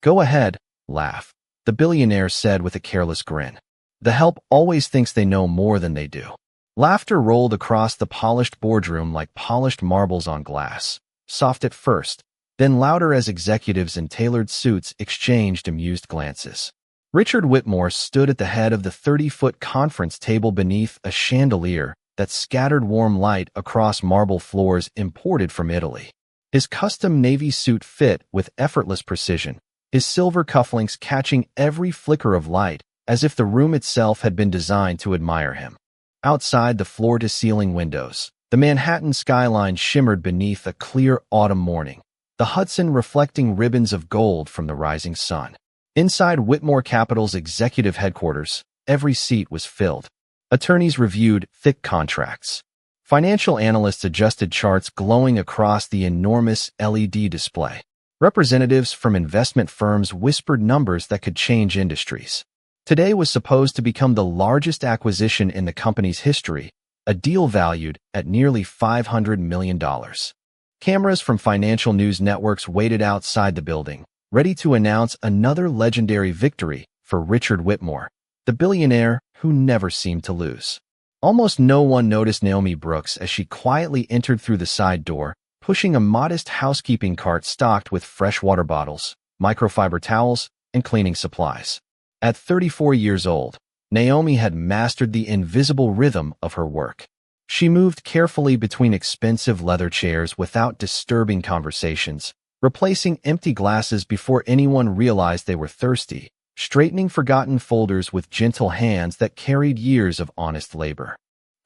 Go ahead, laugh, the billionaire said with a careless grin. The help always thinks they know more than they do. Laughter rolled across the polished boardroom like polished marbles on glass, soft at first, then louder as executives in tailored suits exchanged amused glances. Richard Whitmore stood at the head of the 30-foot conference table beneath a chandelier that scattered warm light across marble floors imported from Italy. His custom navy suit fit with effortless precision, his silver cufflinks catching every flicker of light as if the room itself had been designed to admire him. Outside the floor-to-ceiling windows, the Manhattan skyline shimmered beneath a clear autumn morning, the Hudson reflecting ribbons of gold from the rising sun. Inside Whitmore Capital's executive headquarters, every seat was filled. Attorneys reviewed thick contracts. Financial analysts adjusted charts glowing across the enormous LED display. Representatives from investment firms whispered numbers that could change industries. Today was supposed to become the largest acquisition in the company's history, a deal valued at nearly $500 million. Cameras from financial news networks waited outside the building, ready to announce another legendary victory for Richard Whitmore, the billionaire who never seemed to lose. Almost no one noticed Naomi Brooks as she quietly entered through the side door, pushing a modest housekeeping cart stocked with fresh water bottles, microfiber towels, and cleaning supplies. At 34 years old, Naomi had mastered the invisible rhythm of her work. She moved carefully between expensive leather chairs without disturbing conversations, replacing empty glasses before anyone realized they were thirsty, straightening forgotten folders with gentle hands that carried years of honest labor.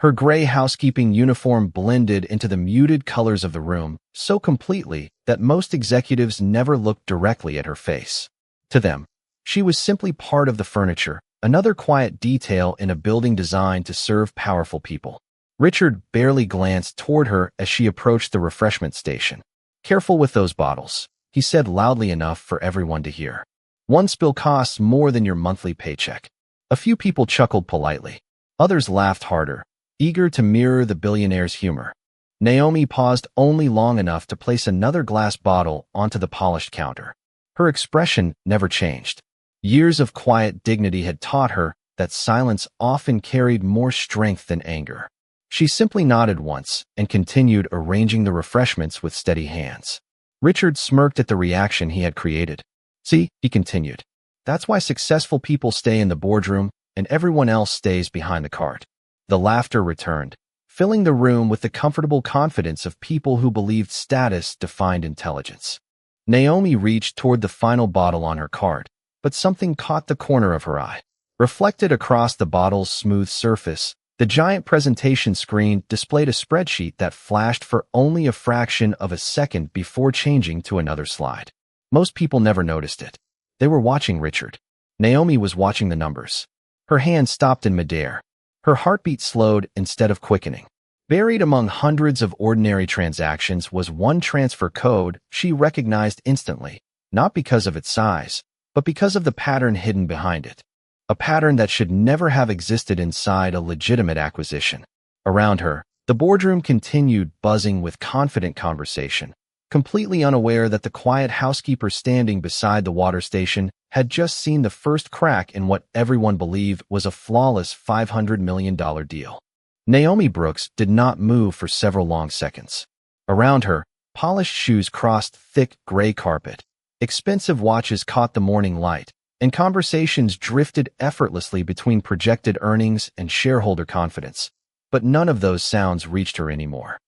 Her gray housekeeping uniform blended into the muted colors of the room so completely that most executives never looked directly at her face. To them, she was simply part of the furniture, another quiet detail in a building designed to serve powerful people. Richard barely glanced toward her as she approached the refreshment station. "Careful with those bottles," he said loudly enough for everyone to hear. "One spill costs more than your monthly paycheck." A few people chuckled politely. Others laughed harder, eager to mirror the billionaire's humor. Naomi paused only long enough to place another glass bottle onto the polished counter. Her expression never changed. Years of quiet dignity had taught her that silence often carried more strength than anger. She simply nodded once and continued arranging the refreshments with steady hands. Richard smirked at the reaction he had created. "See," he continued, "that's why successful people stay in the boardroom and everyone else stays behind the cart." The laughter returned, filling the room with the comfortable confidence of people who believed status defined intelligence. Naomi reached toward the final bottle on her cart, but something caught the corner of her eye. Reflected across the bottle's smooth surface, the giant presentation screen displayed a spreadsheet that flashed for only a fraction of a second before changing to another slide. Most people never noticed it. They were watching Richard. Naomi was watching the numbers. Her hand stopped in midair. Her heartbeat slowed instead of quickening. Buried among hundreds of ordinary transactions was one transfer code she recognized instantly, not because of its size, but because of the pattern hidden behind it. A pattern that should never have existed inside a legitimate acquisition. Around her, the boardroom continued buzzing with confident conversation, completely unaware that the quiet housekeeper standing beside the water station had just seen the first crack in what everyone believed was a flawless $500 million deal. Naomi Brooks did not move for several long seconds. Around her, polished shoes crossed thick gray carpet. Expensive watches caught the morning light, and conversations drifted effortlessly between projected earnings and shareholder confidence. But none of those sounds reached her anymore.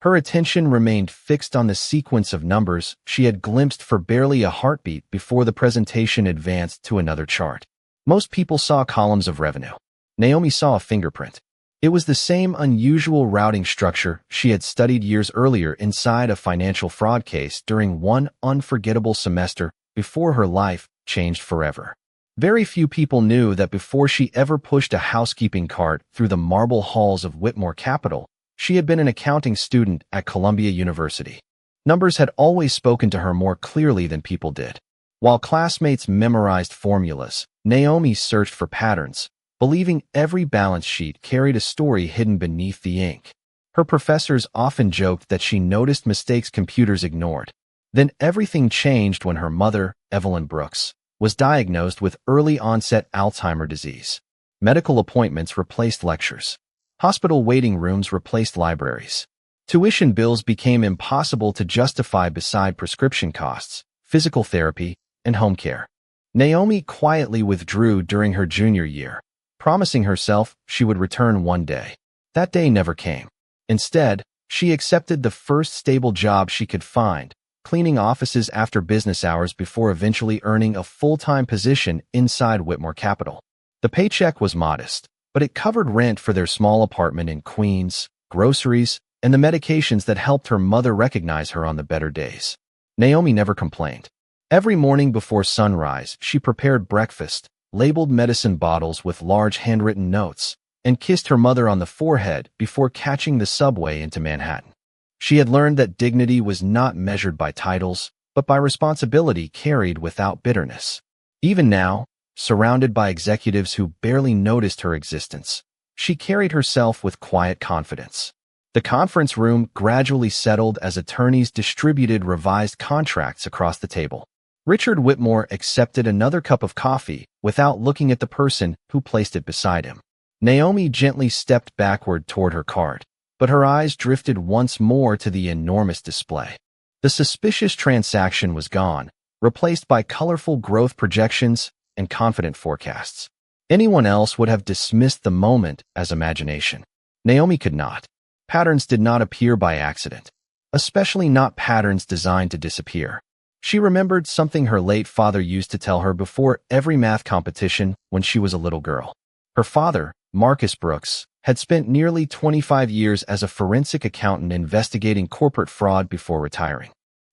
Her attention remained fixed on the sequence of numbers she had glimpsed for barely a heartbeat before the presentation advanced to another chart. Most people saw columns of revenue. Naomi saw a fingerprint. It was the same unusual routing structure she had studied years earlier inside a financial fraud case during one unforgettable semester before her life changed forever. Very few people knew that before she ever pushed a housekeeping cart through the marble halls of Whitmore Capital, she had been an accounting student at Columbia University. Numbers had always spoken to her more clearly than people did. While classmates memorized formulas, Naomi searched for patterns, believing every balance sheet carried a story hidden beneath the ink. Her professors often joked that she noticed mistakes computers ignored. Then everything changed when her mother, Evelyn Brooks, was diagnosed with early-onset Alzheimer's disease. Medical appointments replaced lectures. Hospital waiting rooms replaced libraries. Tuition bills became impossible to justify beside prescription costs, physical therapy, and home care. Naomi quietly withdrew during her junior year, promising herself she would return one day. That day never came. Instead, she accepted the first stable job she could find, cleaning offices after business hours before eventually earning a full-time position inside Whitmore Capital. The paycheck was modest, but it covered rent for their small apartment in Queens, groceries, and the medications that helped her mother recognize her on the better days. Naomi never complained. Every morning before sunrise, she prepared breakfast, labeled medicine bottles with large handwritten notes, and kissed her mother on the forehead before catching the subway into Manhattan. She had learned that dignity was not measured by titles, but by responsibility carried without bitterness. Even now, surrounded by executives who barely noticed her existence, she carried herself with quiet confidence. The conference room gradually settled as attorneys distributed revised contracts across the table. Richard Whitmore accepted another cup of coffee without looking at the person who placed it beside him. Naomi gently stepped backward toward her card, but her eyes drifted once more to the enormous display. The suspicious transaction was gone, replaced by colorful growth projections and confident forecasts. Anyone else would have dismissed the moment as imagination. Naomi could not. Patterns did not appear by accident, especially not patterns designed to disappear. She remembered something her late father used to tell her before every math competition when she was a little girl. Her father, Marcus Brooks, had spent nearly 25 years as a forensic accountant investigating corporate fraud before retiring.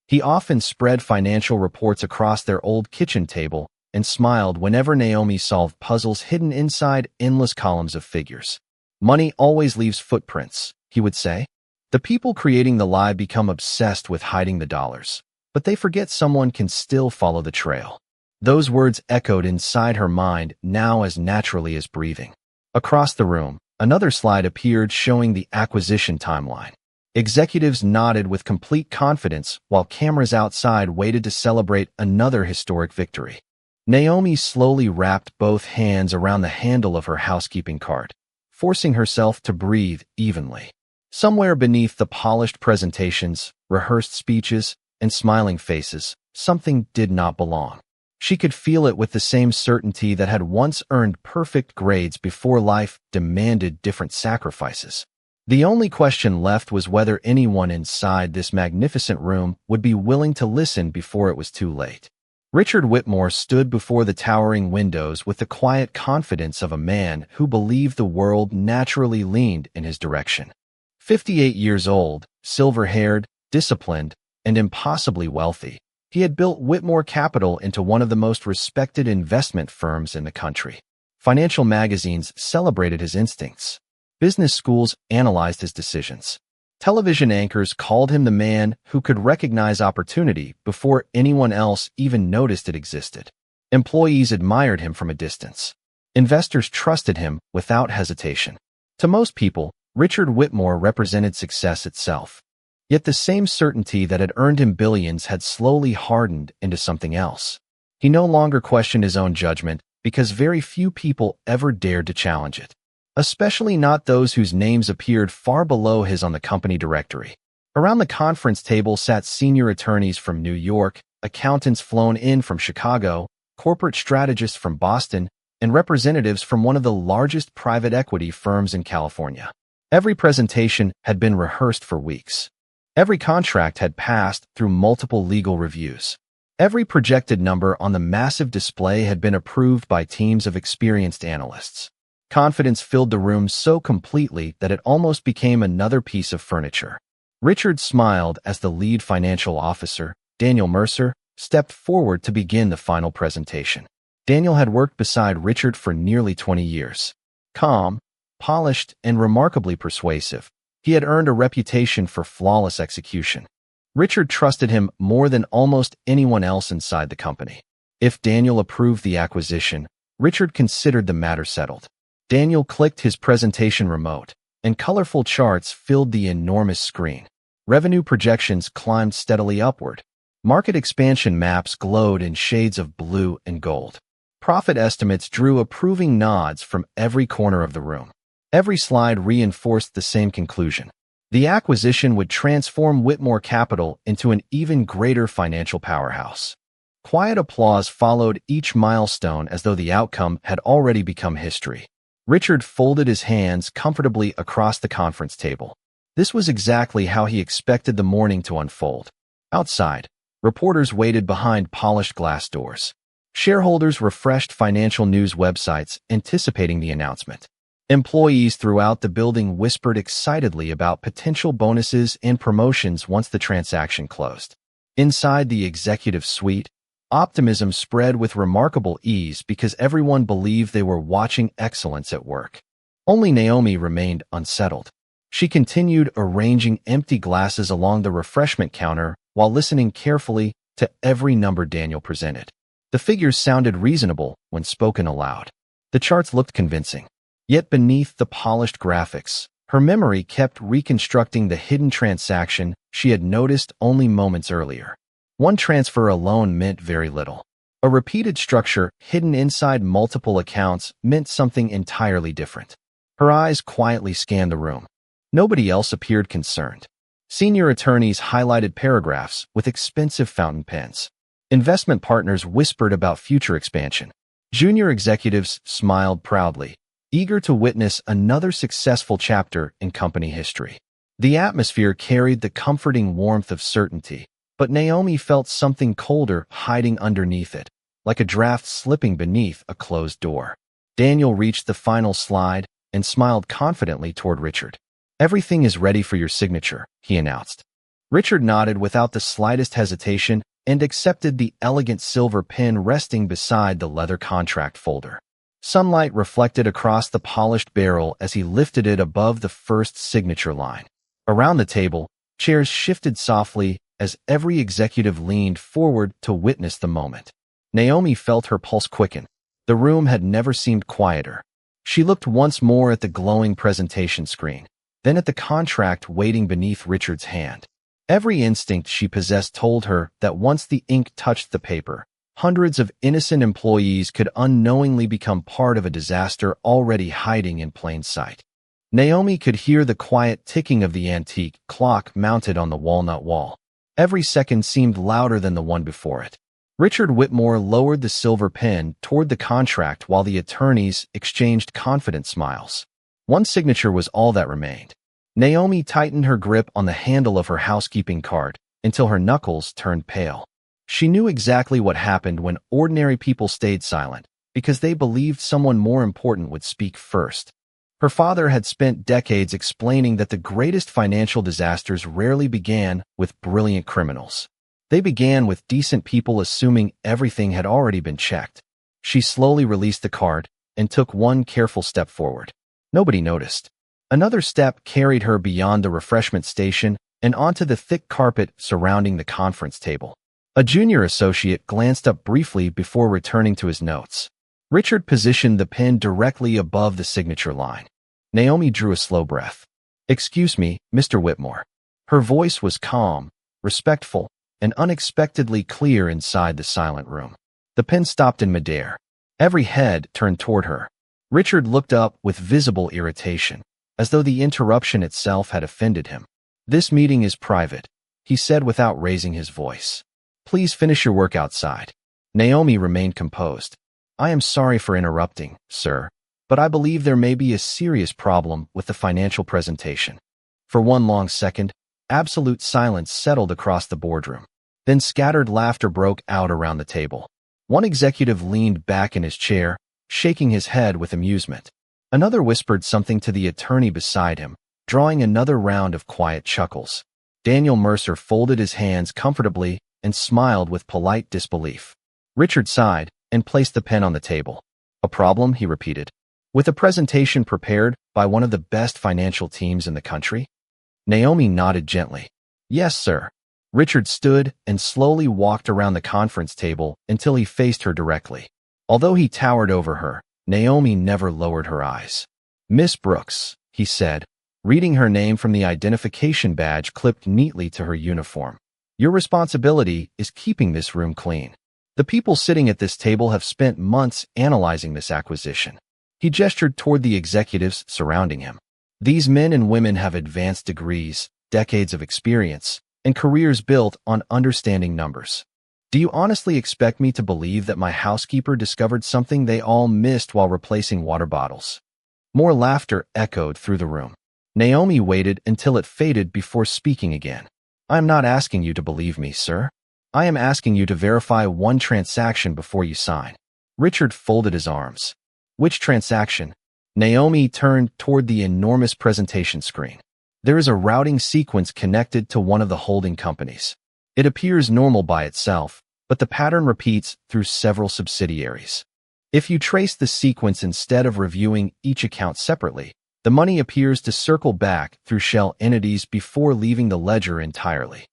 He often spread financial reports across their old kitchen table and smiled whenever Naomi solved puzzles hidden inside endless columns of figures. "Money always leaves footprints," he would say. "The people creating the lie become obsessed with hiding the dollars, but they forget someone can still follow the trail." Those words echoed inside her mind now as naturally as breathing. Across the room, another slide appeared showing the acquisition timeline. Executives nodded with complete confidence while cameras outside waited to celebrate another historic victory. Naomi slowly wrapped both hands around the handle of her housekeeping card, forcing herself to breathe evenly. Somewhere beneath the polished presentations, rehearsed speeches, and smiling faces, something did not belong. She could feel it with the same certainty that had once earned perfect grades before life demanded different sacrifices. The only question left was whether anyone inside this magnificent room would be willing to listen before it was too late. Richard Whitmore stood before the towering windows with the quiet confidence of a man who believed the world naturally leaned in his direction. 58 years old, silver-haired, disciplined, and impossibly wealthy, he had built Whitmore Capital into one of the most respected investment firms in the country. Financial magazines celebrated his instincts. Business schools analyzed his decisions. Television anchors called him the man who could recognize opportunity before anyone else even noticed it existed. Employees admired him from a distance. Investors trusted him without hesitation. To most people, Richard Whitmore represented success itself. Yet the same certainty that had earned him billions had slowly hardened into something else. He no longer questioned his own judgment because very few people ever dared to challenge it, especially not those whose names appeared far below his on the company directory. Around the conference table sat senior attorneys from New York, accountants flown in from Chicago, corporate strategists from Boston, and representatives from one of the largest private equity firms in California. Every presentation had been rehearsed for weeks. Every contract had passed through multiple legal reviews. Every projected number on the massive display had been approved by teams of experienced analysts. Confidence filled the room so completely that it almost became another piece of furniture. Richard smiled as the lead financial officer, Daniel Mercer, stepped forward to begin the final presentation. Daniel had worked beside Richard for nearly 20 years. Calm, polished, and remarkably persuasive, he had earned a reputation for flawless execution. Richard trusted him more than almost anyone else inside the company. If Daniel approved the acquisition, Richard considered the matter settled. Daniel clicked his presentation remote, and colorful charts filled the enormous screen. Revenue projections climbed steadily upward. Market expansion maps glowed in shades of blue and gold. Profit estimates drew approving nods from every corner of the room. Every slide reinforced the same conclusion. The acquisition would transform Whitmore Capital into an even greater financial powerhouse. Quiet applause followed each milestone as though the outcome had already become history. Richard folded his hands comfortably across the conference table. This was exactly how he expected the morning to unfold. Outside, reporters waited behind polished glass doors. Shareholders refreshed financial news websites anticipating the announcement. Employees throughout the building whispered excitedly about potential bonuses and promotions once the transaction closed. Inside the executive suite, optimism spread with remarkable ease because everyone believed they were watching excellence at work. Only Naomi remained unsettled. She continued arranging empty glasses along the refreshment counter while listening carefully to every number Daniel presented. The figures sounded reasonable when spoken aloud. The charts looked convincing. Yet beneath the polished graphics, her memory kept reconstructing the hidden transaction she had noticed only moments earlier. One transfer alone meant very little. A repeated structure hidden inside multiple accounts meant something entirely different. Her eyes quietly scanned the room. Nobody else appeared concerned. Senior attorneys highlighted paragraphs with expensive fountain pens. Investment partners whispered about future expansion. Junior executives smiled proudly, eager to witness another successful chapter in company history. The atmosphere carried the comforting warmth of certainty, but Naomi felt something colder hiding underneath it, like a draft slipping beneath a closed door. Daniel reached the final slide and smiled confidently toward Richard. "Everything is ready for your signature," he announced. Richard nodded without the slightest hesitation and accepted the elegant silver pen resting beside the leather contract folder. Sunlight reflected across the polished barrel as he lifted it above the first signature line. Around the table, chairs shifted softly as every executive leaned forward to witness the moment. Naomi felt her pulse quicken. The room had never seemed quieter. She looked once more at the glowing presentation screen, then at the contract waiting beneath Richard's hand. Every instinct she possessed told her that once the ink touched the paper, hundreds of innocent employees could unknowingly become part of a disaster already hiding in plain sight. Naomi could hear the quiet ticking of the antique clock mounted on the walnut wall. Every second seemed louder than the one before it. Richard Whitmore lowered the silver pen toward the contract while the attorneys exchanged confident smiles. One signature was all that remained. Naomi tightened her grip on the handle of her housekeeping card until her knuckles turned pale. She knew exactly what happened when ordinary people stayed silent, because they believed someone more important would speak first. Her father had spent decades explaining that the greatest financial disasters rarely began with brilliant criminals. They began with decent people assuming everything had already been checked. She slowly released the card and took one careful step forward. Nobody noticed. Another step carried her beyond the refreshment station and onto the thick carpet surrounding the conference table. A junior associate glanced up briefly before returning to his notes. Richard positioned the pen directly above the signature line. Naomi drew a slow breath. "Excuse me, Mr. Whitmore." Her voice was calm, respectful, and unexpectedly clear inside the silent room. The pen stopped in midair. Every head turned toward her. Richard looked up with visible irritation, as though the interruption itself had offended him. "This meeting is private," he said without raising his voice. "Please finish your work outside." Naomi remained composed. "I am sorry for interrupting, sir, but I believe there may be a serious problem with the financial presentation." For one long second, absolute silence settled across the boardroom. Then scattered laughter broke out around the table. One executive leaned back in his chair, shaking his head with amusement. Another whispered something to the attorney beside him, drawing another round of quiet chuckles. Daniel Mercer folded his hands comfortably and smiled with polite disbelief. Richard sighed and placed the pen on the table. "A problem?" he repeated. "With a presentation prepared by one of the best financial teams in the country?" Naomi nodded gently. "Yes, sir." Richard stood and slowly walked around the conference table until he faced her directly. Although he towered over her, Naomi never lowered her eyes. "Miss Brooks," he said, reading her name from the identification badge clipped neatly to her uniform. Your responsibility is keeping this room clean. The people sitting at this table have spent months analyzing this acquisition. He gestured toward the executives surrounding him. These men and women have advanced degrees, decades of experience, and careers built on understanding numbers. Do you honestly expect me to believe that my housekeeper discovered something they all missed while replacing water bottles? More laughter echoed through the room. Naomi waited until it faded before speaking again. I am not asking you to believe me, sir. I am asking you to verify one transaction before you sign. Richard folded his arms. Which transaction? Naomi turned toward the enormous presentation screen. There is a routing sequence connected to one of the holding companies. It appears normal by itself, but the pattern repeats through several subsidiaries. If you trace the sequence instead of reviewing each account separately, the money appears to circle back through shell entities before leaving the ledger entirely.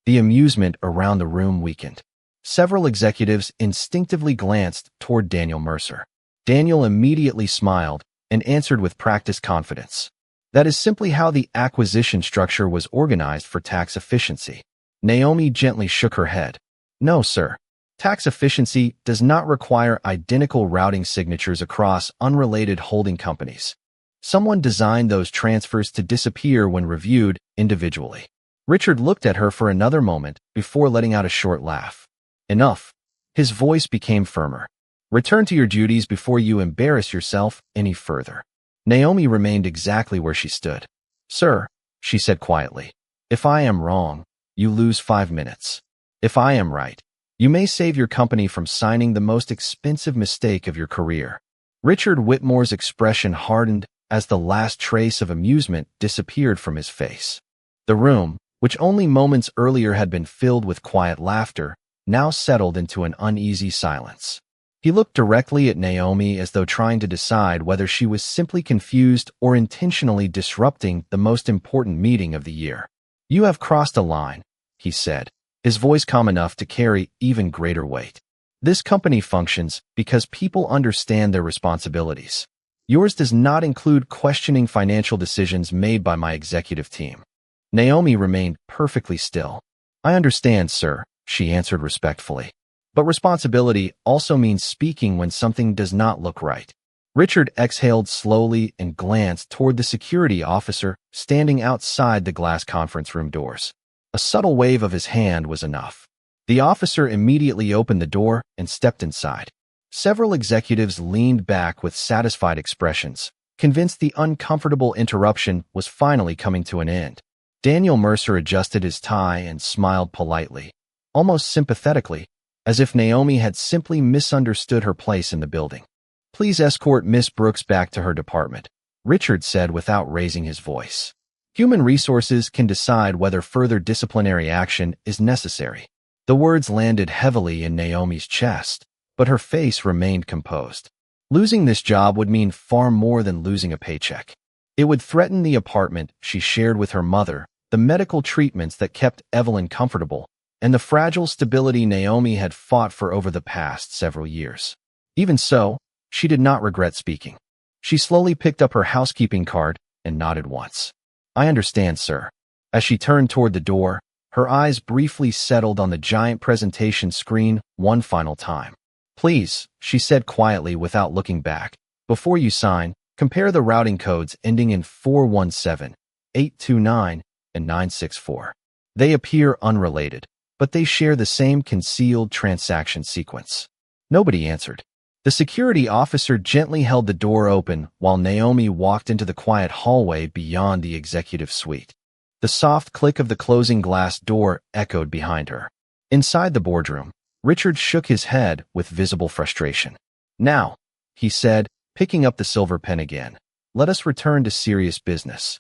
The amusement around the room weakened. Several executives instinctively glanced toward Daniel Mercer. Daniel immediately smiled and answered with practiced confidence. That is simply how the acquisition structure was organized for tax efficiency. Naomi gently shook her head. No, sir. Tax efficiency does not require identical routing signatures across unrelated holding companies. Someone designed those transfers to disappear when reviewed individually. Richard looked at her for another moment before letting out a short laugh. Enough. His voice became firmer. Return to your duties before you embarrass yourself any further. Naomi remained exactly where she stood. Sir, she said quietly, if I am wrong, you lose 5 minutes. If I am right, you may save your company from signing the most expensive mistake of your career. Richard Whitmore's expression hardened as the last trace of amusement disappeared from his face. The room, which only moments earlier had been filled with quiet laughter, now settled into an uneasy silence. He looked directly at Naomi as though trying to decide whether she was simply confused or intentionally disrupting the most important meeting of the year. You have crossed a line, he said, his voice calm enough to carry even greater weight. This company functions because people understand their responsibilities. Yours does not include questioning financial decisions made by my executive team. Naomi remained perfectly still. I understand, sir, she answered respectfully. But responsibility also means speaking when something does not look right. Richard exhaled slowly and glanced toward the security officer standing outside the glass conference room doors. A subtle wave of his hand was enough. The officer immediately opened the door and stepped inside. Several executives leaned back with satisfied expressions, convinced the uncomfortable interruption was finally coming to an end. Daniel Mercer adjusted his tie and smiled politely, almost sympathetically, as if Naomi had simply misunderstood her place in the building. Please escort Miss Brooks back to her department, Richard said without raising his voice. Human resources can decide whether further disciplinary action is necessary. The words landed heavily in Naomi's chest, but her face remained composed. Losing this job would mean far more than losing a paycheck. It would threaten the apartment she shared with her mother, the medical treatments that kept Evelyn comfortable, and the fragile stability Naomi had fought for over the past several years. Even so, she did not regret speaking. She slowly picked up her housekeeping card and nodded once. I understand, sir. As she turned toward the door, her eyes briefly settled on the giant presentation screen one final time. Please, she said quietly without looking back, before you sign, compare the routing codes ending in 417, 829, and 964. They appear unrelated, but they share the same concealed transaction sequence. Nobody answered. The security officer gently held the door open while Naomi walked into the quiet hallway beyond the executive suite. The soft click of the closing glass door echoed behind her. Inside the boardroom, Richard shook his head with visible frustration. Now, he said, picking up the silver pen again, let us return to serious business.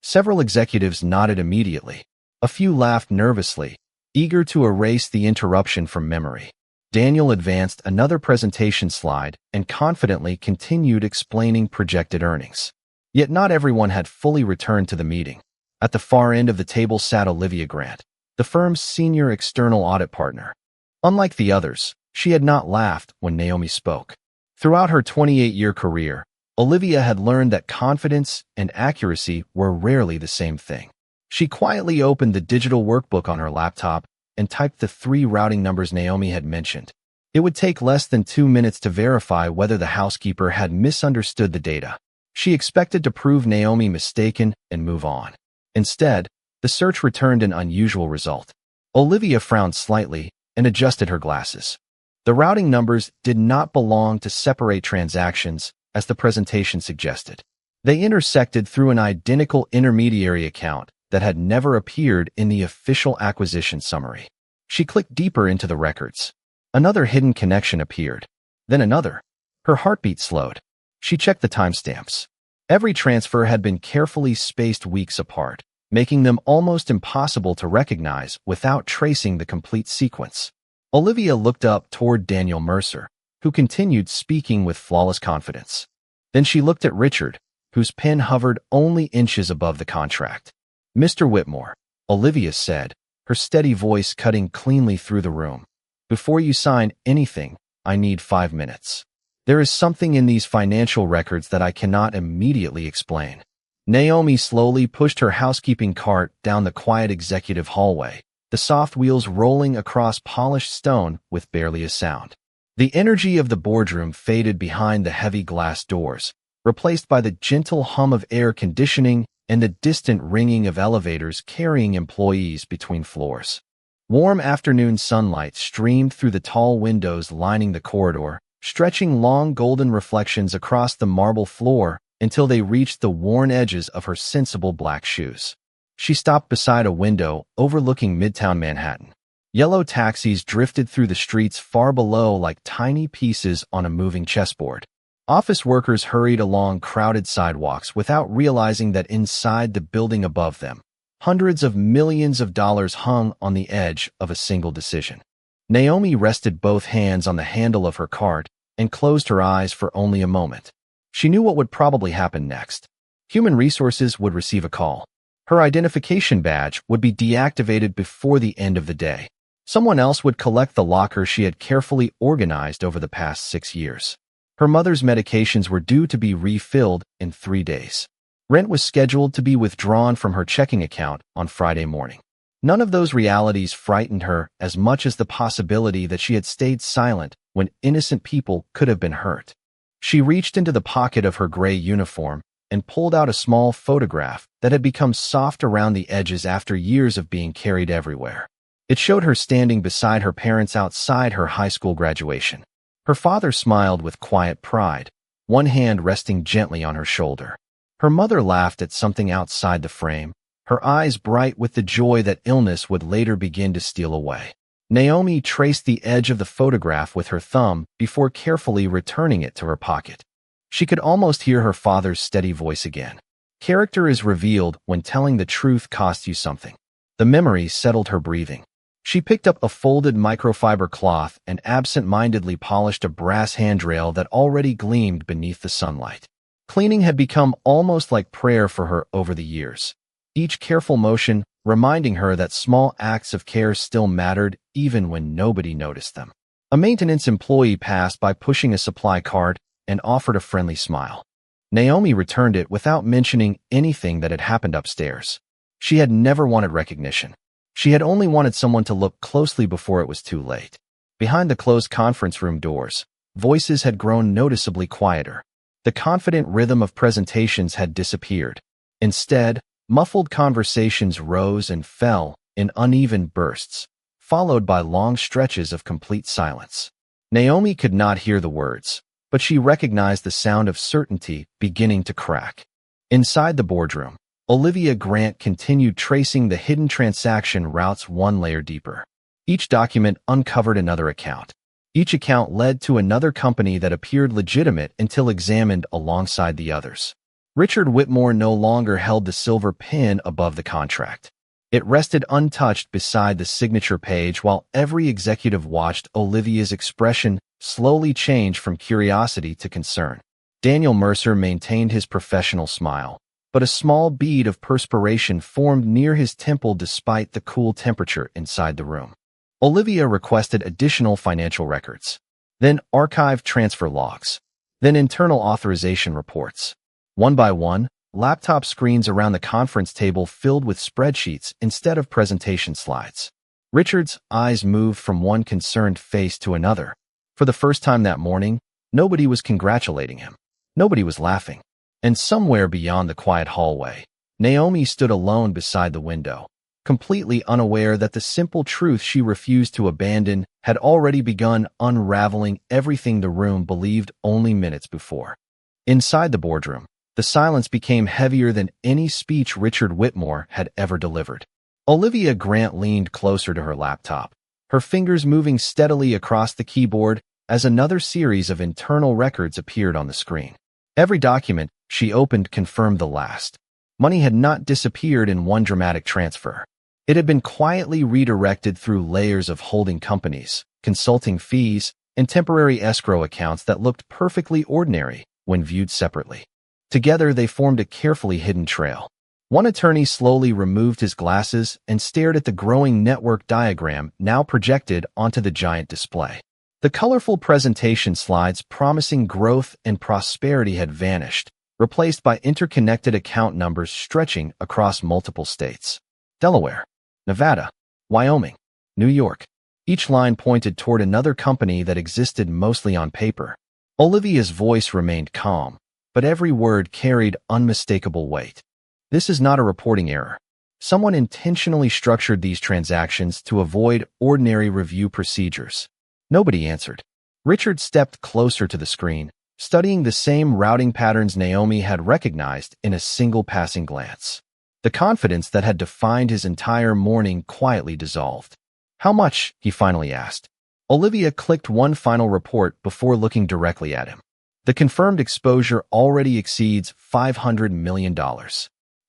Several executives nodded immediately. A few laughed nervously, eager to erase the interruption from memory. Daniel advanced another presentation slide and confidently continued explaining projected earnings. Yet not everyone had fully returned to the meeting. At the far end of the table sat Olivia Grant, the firm's senior external audit partner. Unlike the others, she had not laughed when Naomi spoke. Throughout her 28-year career, Olivia had learned that confidence and accuracy were rarely the same thing. She quietly opened the digital workbook on her laptop and typed the 3 routing numbers Naomi had mentioned. It would take less than 2 minutes to verify whether the housekeeper had misunderstood the data. She expected to prove Naomi mistaken and move on. Instead, the search returned an unusual result. Olivia frowned slightly and adjusted her glasses. The routing numbers did not belong to separate transactions, as the presentation suggested. They intersected through an identical intermediary account that had never appeared in the official acquisition summary. She clicked deeper into the records. Another hidden connection appeared. Then another. Her heartbeat slowed. She checked the timestamps. Every transfer had been carefully spaced weeks apart, making them almost impossible to recognize without tracing the complete sequence. Olivia looked up toward Daniel Mercer, who continued speaking with flawless confidence. Then she looked at Richard, whose pen hovered only inches above the contract. "Mr. Whitmore," Olivia said, her steady voice cutting cleanly through the room. "Before you sign anything, I need 5 minutes. There is something in these financial records that I cannot immediately explain." Naomi slowly pushed her housekeeping cart down the quiet executive hallway, the soft wheels rolling across polished stone with barely a sound. The energy of the boardroom faded behind the heavy glass doors, replaced by the gentle hum of air conditioning and the distant ringing of elevators carrying employees between floors. Warm afternoon sunlight streamed through the tall windows lining the corridor, stretching long golden reflections across the marble floor until they reached the worn edges of her sensible black shoes. She stopped beside a window overlooking Midtown Manhattan. Yellow taxis drifted through the streets far below like tiny pieces on a moving chessboard. Office workers hurried along crowded sidewalks without realizing that inside the building above them, hundreds of millions of dollars hung on the edge of a single decision. Naomi rested both hands on the handle of her cart and closed her eyes for only a moment. She knew what would probably happen next. Human Resources would receive a call. Her identification badge would be deactivated before the end of the day. Someone else would collect the locker she had carefully organized over the past 6 years. Her mother's medications were due to be refilled in 3 days. Rent was scheduled to be withdrawn from her checking account on Friday morning. None of those realities frightened her as much as the possibility that she had stayed silent when innocent people could have been hurt. She reached into the pocket of her gray uniform and pulled out a small photograph that had become soft around the edges after years of being carried everywhere. It showed her standing beside her parents outside her high school graduation. Her father smiled with quiet pride, one hand resting gently on her shoulder. Her mother laughed at something outside the frame, her eyes bright with the joy that illness would later begin to steal away. Naomi traced the edge of the photograph with her thumb before carefully returning it to her pocket. She could almost hear her father's steady voice again. Character is revealed when telling the truth costs you something. The memory settled her breathing. She picked up a folded microfiber cloth and absent-mindedly polished a brass handrail that already gleamed beneath the sunlight. Cleaning had become almost like prayer for her over the years, each careful motion reminding her that small acts of care still mattered even when nobody noticed them. A maintenance employee passed by pushing a supply cart and offered a friendly smile. Naomi returned it without mentioning anything that had happened upstairs. She had never wanted recognition. She had only wanted someone to look closely before it was too late. Behind the closed conference room doors, voices had grown noticeably quieter. The confident rhythm of presentations had disappeared. Instead, muffled conversations rose and fell in uneven bursts, followed by long stretches of complete silence. Naomi could not hear the words, but she recognized the sound of certainty beginning to crack. Inside the boardroom, Olivia Grant continued tracing the hidden transaction routes one layer deeper. Each document uncovered another account. Each account led to another company that appeared legitimate until examined alongside the others. Richard Whitmore no longer held the silver pin above the contract. It rested untouched beside the signature page while every executive watched Olivia's expression slowly change from curiosity to concern. Daniel Mercer maintained his professional smile, but a small bead of perspiration formed near his temple despite the cool temperature inside the room. Olivia requested additional financial records, then archived transfer logs, then internal authorization reports. One by one, laptop screens around the conference table filled with spreadsheets instead of presentation slides. Richard's eyes moved from one concerned face to another. For the first time that morning, nobody was congratulating him. Nobody was laughing. And somewhere beyond the quiet hallway, Naomi stood alone beside the window, completely unaware that the simple truth she refused to abandon had already begun unraveling everything the room believed only minutes before. Inside the boardroom, the silence became heavier than any speech Richard Whitmore had ever delivered. Olivia Grant leaned closer to her laptop, her fingers moving steadily across the keyboard as another series of internal records appeared on the screen. Every document she opened confirmed the last. Money had not disappeared in one dramatic transfer. It had been quietly redirected through layers of holding companies, consulting fees, and temporary escrow accounts that looked perfectly ordinary when viewed separately. Together, they formed a carefully hidden trail. One attorney slowly removed his glasses and stared at the growing network diagram now projected onto the giant display. The colorful presentation slides promising growth and prosperity had vanished, replaced by interconnected account numbers stretching across multiple states. Delaware, Nevada, Wyoming, New York. Each line pointed toward another company that existed mostly on paper. Olivia's voice remained calm, but every word carried unmistakable weight. This is not a reporting error. Someone intentionally structured these transactions to avoid ordinary review procedures. Nobody answered. Richard stepped closer to the screen, studying the same routing patterns Naomi had recognized in a single passing glance. The confidence that had defined his entire morning quietly dissolved. "How much?" he finally asked. Olivia clicked one final report before looking directly at him. "The confirmed exposure already exceeds $500 million.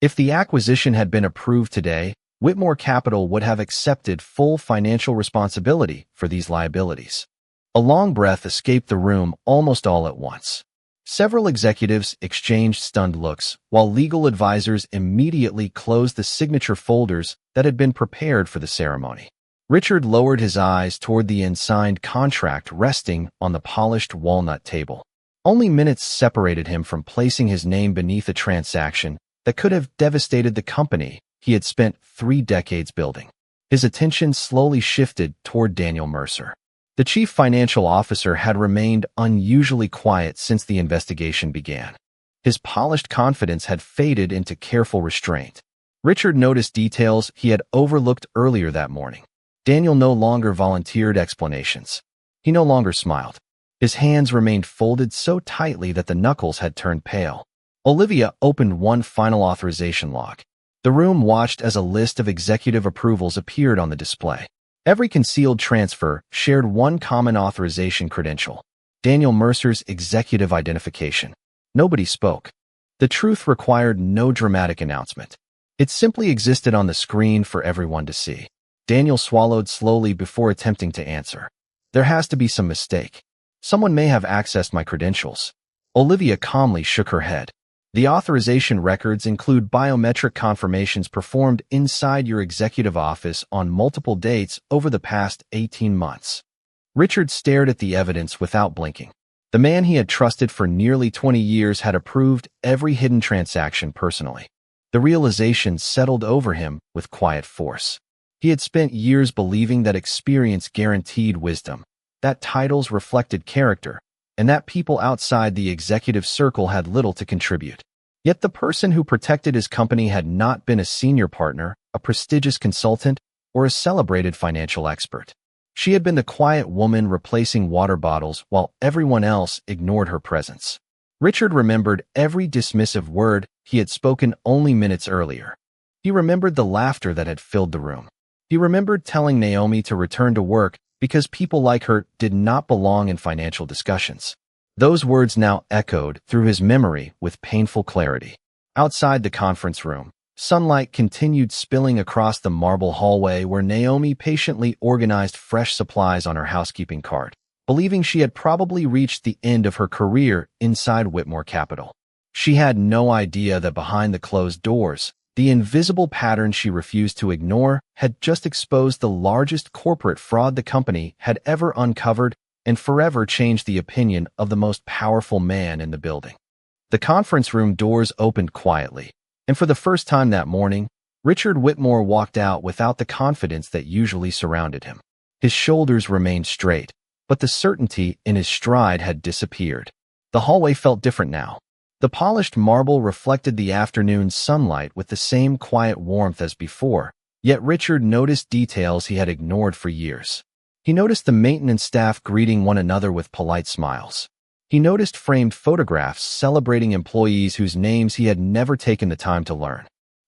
If the acquisition had been approved today, Whitmore Capital would have accepted full financial responsibility for these liabilities." A long breath escaped the room almost all at once. Several executives exchanged stunned looks, while legal advisors immediately closed the signature folders that had been prepared for the ceremony. Richard lowered his eyes toward the unsigned contract resting on the polished walnut table. Only minutes separated him from placing his name beneath a transaction that could have devastated the company he had spent 3 decades building. His attention slowly shifted toward Daniel Mercer. The chief financial officer had remained unusually quiet since the investigation began. His polished confidence had faded into careful restraint. Richard noticed details he had overlooked earlier that morning. Daniel no longer volunteered explanations. He no longer smiled. His hands remained folded so tightly that the knuckles had turned pale. Olivia opened one final authorization log. The room watched as a list of executive approvals appeared on the display. Every concealed transfer shared one common authorization credential: Daniel Mercer's executive identification. Nobody spoke. The truth required no dramatic announcement. It simply existed on the screen for everyone to see. Daniel swallowed slowly before attempting to answer. "There has to be some mistake. Someone may have accessed my credentials." Olivia calmly shook her head. "The authorization records include biometric confirmations performed inside your executive office on multiple dates over the past 18 months. Richard stared at the evidence without blinking. The man he had trusted for nearly 20 years had approved every hidden transaction personally. The realization settled over him with quiet force. He had spent years believing that experience guaranteed wisdom, that titles reflected character, and that people outside the executive circle had little to contribute. Yet the person who protected his company had not been a senior partner, a prestigious consultant, or a celebrated financial expert. She had been the quiet woman replacing water bottles while everyone else ignored her presence. Richard remembered every dismissive word he had spoken only minutes earlier. He remembered the laughter that had filled the room. He remembered telling Naomi to return to work because people like her did not belong in financial discussions. Those words now echoed through his memory with painful clarity. Outside the conference room, sunlight continued spilling across the marble hallway where Naomi patiently organized fresh supplies on her housekeeping cart, believing she had probably reached the end of her career inside Whitmore Capital. She had no idea that behind the closed doors, the invisible pattern she refused to ignore had just exposed the largest corporate fraud the company had ever uncovered and forever changed the opinion of the most powerful man in the building. The conference room doors opened quietly, and for the first time that morning, Richard Whitmore walked out without the confidence that usually surrounded him. His shoulders remained straight, but the certainty in his stride had disappeared. The hallway felt different now. The polished marble reflected the afternoon sunlight with the same quiet warmth as before, yet Richard noticed details he had ignored for years. He noticed the maintenance staff greeting one another with polite smiles. He noticed framed photographs celebrating employees whose names he had never taken the time to learn.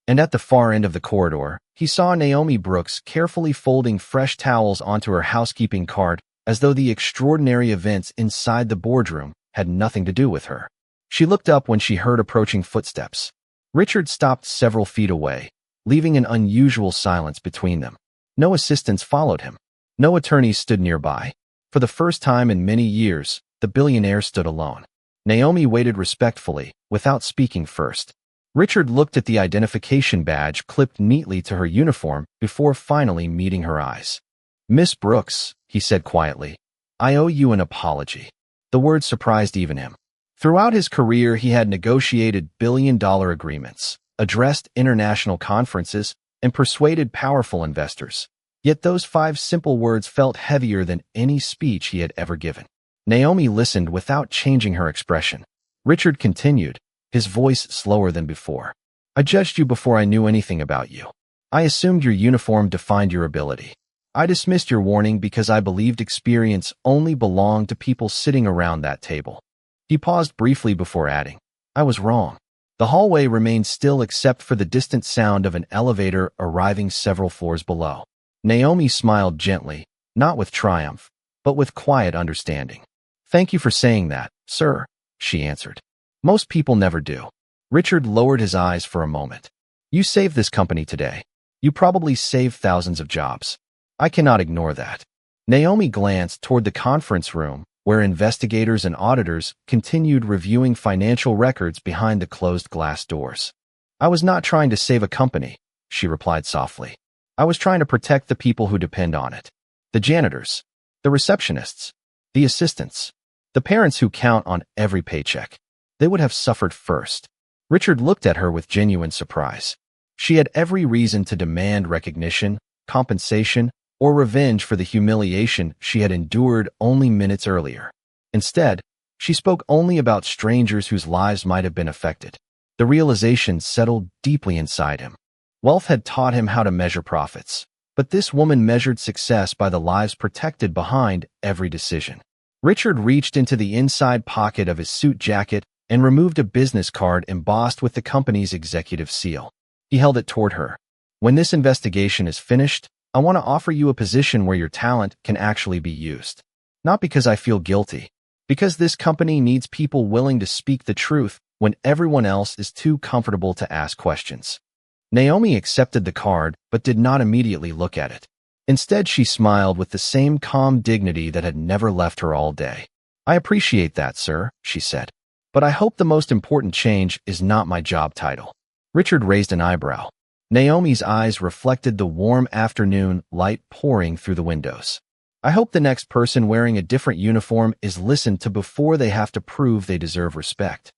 And at the far end of the corridor, he saw Naomi Brooks carefully folding fresh towels onto her housekeeping cart as though the extraordinary events inside the boardroom had nothing to do with her. She looked up when she heard approaching footsteps. Richard stopped several feet away, leaving an unusual silence between them. No assistants followed him. No attorneys stood nearby. For the first time in many years, the billionaire stood alone. Naomi waited respectfully, without speaking first. Richard looked at the identification badge clipped neatly to her uniform before finally meeting her eyes. "Miss Brooks," he said quietly, "I owe you an apology." The word surprised even him. Throughout his career, he had negotiated billion-dollar agreements, addressed international conferences, and persuaded powerful investors. Yet those 5 simple words felt heavier than any speech he had ever given. Naomi listened without changing her expression. Richard continued, his voice slower than before. "I judged you before I knew anything about you. I assumed your uniform defined your ability. I dismissed your warning because I believed experience only belonged to people sitting around that table." He paused briefly before adding, "I was wrong." The hallway remained still except for the distant sound of an elevator arriving several floors below. Naomi smiled gently, not with triumph, but with quiet understanding. "Thank you for saying that, sir," she answered. "Most people never do." Richard lowered his eyes for a moment. "You saved this company today. You probably saved thousands of jobs. I cannot ignore that." Naomi glanced toward the conference room, where investigators and auditors continued reviewing financial records behind the closed glass doors. "I was not trying to save a company," she replied softly. "I was trying to protect the people who depend on it. The janitors, the receptionists, the assistants, the parents who count on every paycheck. They would have suffered first." Richard looked at her with genuine surprise. She had every reason to demand recognition, compensation, or revenge for the humiliation she had endured only minutes earlier. Instead, she spoke only about strangers whose lives might have been affected. The realization settled deeply inside him. Wealth had taught him how to measure profits, but this woman measured success by the lives protected behind every decision. Richard reached into the inside pocket of his suit jacket and removed a business card embossed with the company's executive seal. He held it toward her. "When this investigation is finished, I want to offer you a position where your talent can actually be used. Not because I feel guilty, because this company needs people willing to speak the truth when everyone else is too comfortable to ask questions." Naomi accepted the card but did not immediately look at it. Instead, she smiled with the same calm dignity that had never left her all day. "I appreciate that, sir," she said. "But I hope the most important change is not my job title." Richard raised an eyebrow. Naomi's eyes reflected the warm afternoon light pouring through the windows. "I hope the next person wearing a different uniform is listened to before they have to prove they deserve respect."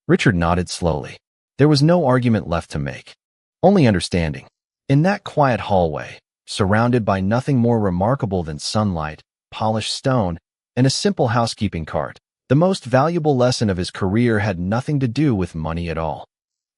Richard nodded slowly. There was no argument left to make. Only understanding. In that quiet hallway, surrounded by nothing more remarkable than sunlight, polished stone, and a simple housekeeping cart, the most valuable lesson of his career had nothing to do with money at all.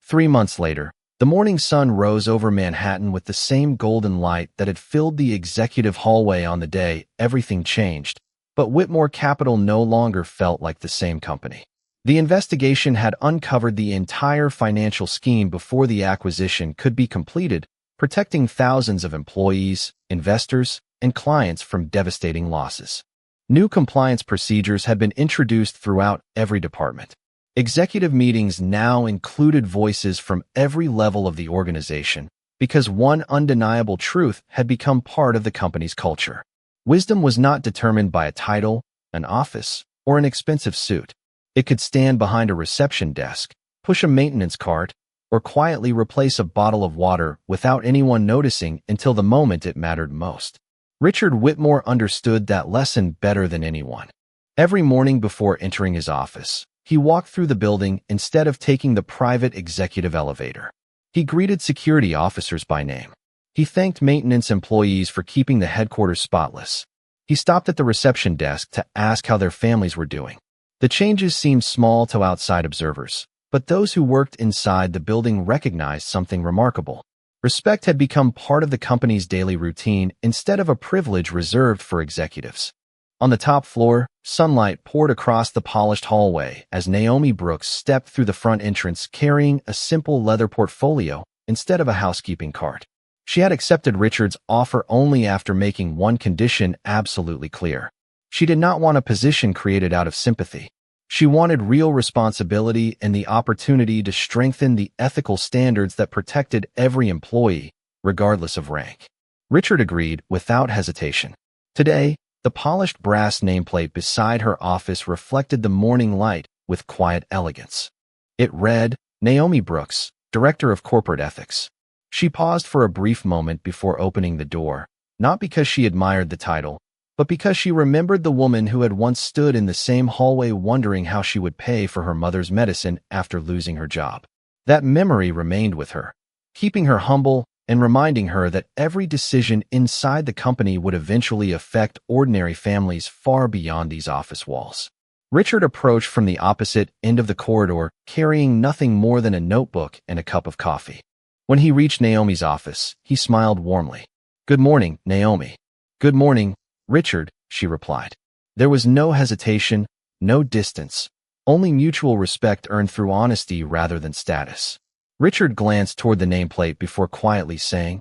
3 months later, the morning sun rose over Manhattan with the same golden light that had filled the executive hallway on the day everything changed, but Whitmore Capital no longer felt like the same company. The investigation had uncovered the entire financial scheme before the acquisition could be completed, protecting thousands of employees, investors, and clients from devastating losses. New compliance procedures had been introduced throughout every department. Executive meetings now included voices from every level of the organization because one undeniable truth had become part of the company's culture. Wisdom was not determined by a title, an office, or an expensive suit. It could stand behind a reception desk, push a maintenance cart, or quietly replace a bottle of water without anyone noticing until the moment it mattered most. Richard Whitmore understood that lesson better than anyone. Every morning before entering his office, he walked through the building instead of taking the private executive elevator. He greeted security officers by name. He thanked maintenance employees for keeping the headquarters spotless. He stopped at the reception desk to ask how their families were doing. The changes seemed small to outside observers, but those who worked inside the building recognized something remarkable. Respect had become part of the company's daily routine instead of a privilege reserved for executives. On the top floor, sunlight poured across the polished hallway as Naomi Brooks stepped through the front entrance carrying a simple leather portfolio instead of a housekeeping cart. She had accepted Richard's offer only after making one condition absolutely clear. She did not want a position created out of sympathy. She wanted real responsibility and the opportunity to strengthen the ethical standards that protected every employee, regardless of rank. Richard agreed without hesitation. Today, the polished brass nameplate beside her office reflected the morning light with quiet elegance. It read, Naomi Brooks, Director of Corporate Ethics. She paused for a brief moment before opening the door, not because she admired the title, but because she remembered the woman who had once stood in the same hallway wondering how she would pay for her mother's medicine after losing her job. That memory remained with her, keeping her humble and reminding her that every decision inside the company would eventually affect ordinary families far beyond these office walls. Richard approached from the opposite end of the corridor, carrying nothing more than a notebook and a cup of coffee. When he reached Naomi's office, he smiled warmly. "Good morning, Naomi." "Good morning, Richard," she replied. There was no hesitation, no distance, only mutual respect earned through honesty rather than status. Richard glanced toward the nameplate before quietly saying,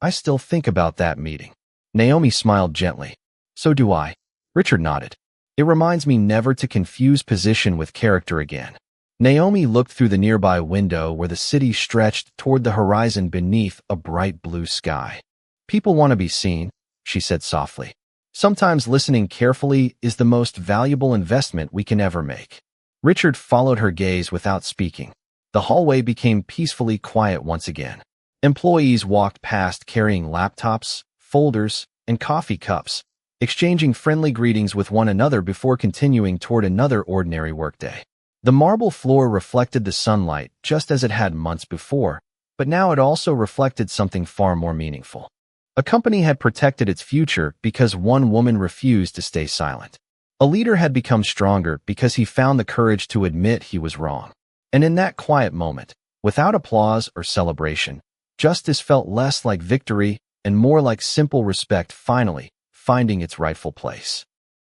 "I still think about that meeting." Naomi smiled gently. "So do I." Richard nodded. "It reminds me never to confuse position with character again." Naomi looked through the nearby window where the city stretched toward the horizon beneath a bright blue sky. "People want to be seen," she said softly. "Sometimes listening carefully is the most valuable investment we can ever make." Richard followed her gaze without speaking. The hallway became peacefully quiet once again. Employees walked past carrying laptops, folders, and coffee cups, exchanging friendly greetings with one another before continuing toward another ordinary workday. The marble floor reflected the sunlight just as it had months before, but now it also reflected something far more meaningful. A company had protected its future because one woman refused to stay silent. A leader had become stronger because he found the courage to admit he was wrong. And in that quiet moment, without applause or celebration, justice felt less like victory and more like simple respect finally finding its rightful place.